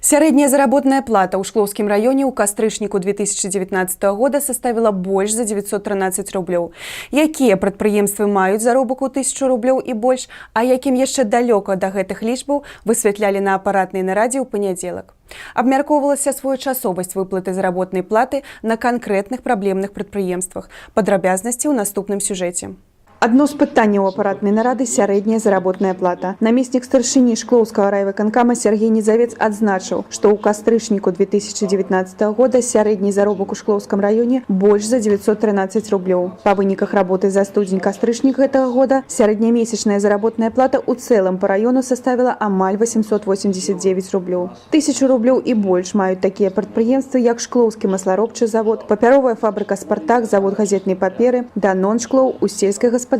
Сярэдняя заработная плата ў Шклоўскім раёне ў кастрычніку 2019 года составила больш за 913 рублёў. Якія прадпрыемствы маюць заробак у 1000 рублёў і больш, а якім яшчэ далёка да гэтых лічбаў, высвятлялі на апаратнай нарадзе ў панядзелак. Абмяркоўвалася своечасовасць выплаты заработнай платы на канкрэтных праблемных прадпрыемствах. Падрабязнасці ў наступным сюжэце. Адно з пытанняў апаратнай нарады – сярэдняя заработная плата. Намеснік старшыні Шклоўскага райвыканкама Сергей Незавец адзначыў, што ў кастрычніку 2019 года сярэдні заробак у Шклоўскім раёне больш за 913 рублёў. Па выніках работы за студзень-кастрычнік гэтага года сярэднямесячная заработная плата ў цэлым па раёну составила амаль 889 рублёў. 1000 рублёў і больш маюць такія прадпрыемствы, як Шклоўскі масларобчы завод, папяровая фабрыка «Спартак», завод газетнай паперы, Данон Шклоў, у сельскай гаспадарцы,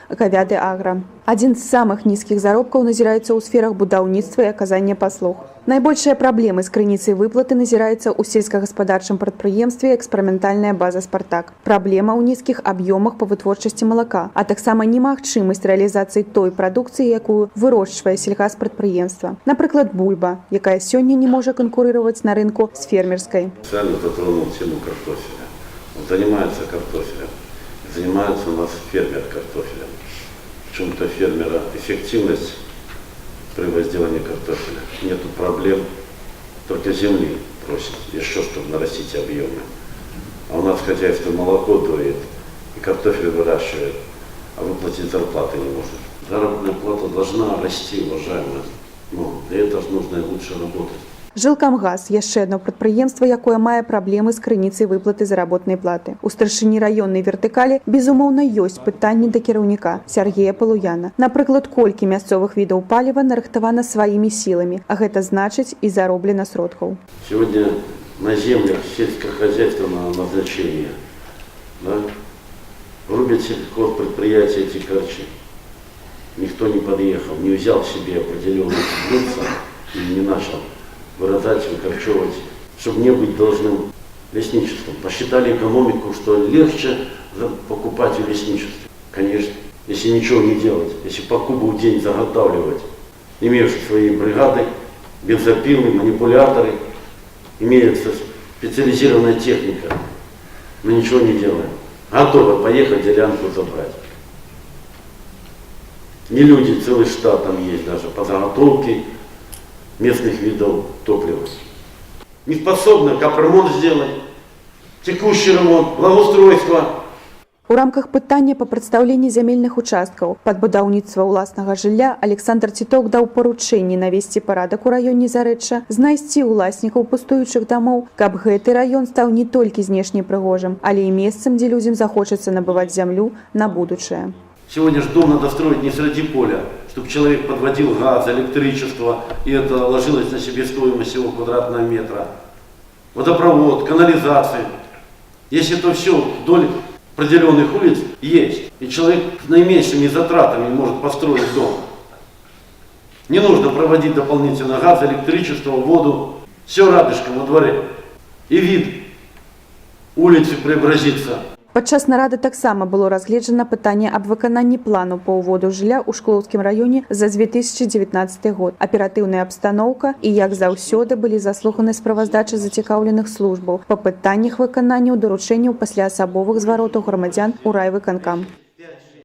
Кавяды Агра. Адзін з самых нізкіх заробкаў назіраецца ў сферах будаўніцтва і аказання паслуг. Найбольшыя праблемы з крыніцай выплаты назіраецца ў сельскагаспадарчым прадпрыемстве эксперыментальная база «Спартак». Праблема ў нізкіх аб'ёмах па вытворчасці малака, а таксама немагчымасць рэалізацыі той прадукцыі, якую вырошчвае сельгаспрадпрыемства. Напрыклад, бульба, якая сёння не можа канкурировать на рынку з фермерскай. Специально затронул тему картофеля. Он занимается картофелем. Занимается у нас фермер картофелем. Почему-то фермера эффективность при возделании картофеля. Нету проблем, только земли просит, еще чтобы нарастить объемы. А у нас хозяйство молоко доит и картофель выращивает, а выплатить зарплаты не может. Заработная плата должна расти, уважаемые. Но для этого нужно лучше работать. Жилкамгаз – яшчэ одно прадпрыемства, якое мае праблемы з крыніцай выплаты заработнай платы. У старшыні раённай вертыкалі, безумоўна, ёсць пытанні да кіраўніка Сергея Палуяна. Напрыклад, колькі мясцовых відаў паліва нарыхтавана сваімі сіламі, а гэта значыць і зароблена сродкаў. Сегодня на землях сельскохозяйственного назначения рубят сельхозпредприятия эти корчи. Никто не подъехал, не взял себе определенные плюсы и не начал вырезать, выкорчевывать, чтобы не быть должным лесничеством. Посчитали экономику, что легче покупать в лесничестве. Конечно, если ничего не делать, если по кубу в день заготавливать, имеешь свои бригады, бензопилы, манипуляторы, имеется специализированная техника, но ничего не делаем. Готовы поехать делянку забрать. Не люди, целый штат там есть даже по заготовке местных видов топлива. Не способны капремонт сделать, текущий ремонт, благоустройство. У рамках пытання па прадстаўленні зямельных участкаў пад будаўніцтва ўласнага жылля Александр Ціток даў паручэнні навесці парадак у раёне Зарэчча, знайсці ўласнікаў пустуючых дамоў, каб гэты раён стаў не толькі знешне прыгожым, але і месцам, дзе людзям захочацца набываць зямлю на будучае. Сегодня же дом надо строить не среди поля, чтобы человек подводил газ, электричество, и это ложилось на себестоимость всего квадратного метра. Водопровод, канализация. Если это все вдоль определенных улиц есть, и человек с наименьшими затратами может построить дом. Не нужно проводить дополнительно газ, электричество, воду. Все рядышком во дворе. И вид улицы преобразится. Падчас нарады таксама было разгледжана пытанне аб выкананні плану па ўводу жылля ў Шклоўскім раёне за 2019 год. Аператыўная абстаноўка і, як заўсёды, былі заслуханы справаздачы зацікаўленых службаў па пытаннях выканання даручэнняў пасля асабовых зваротаў грамадзян у райвыканкам.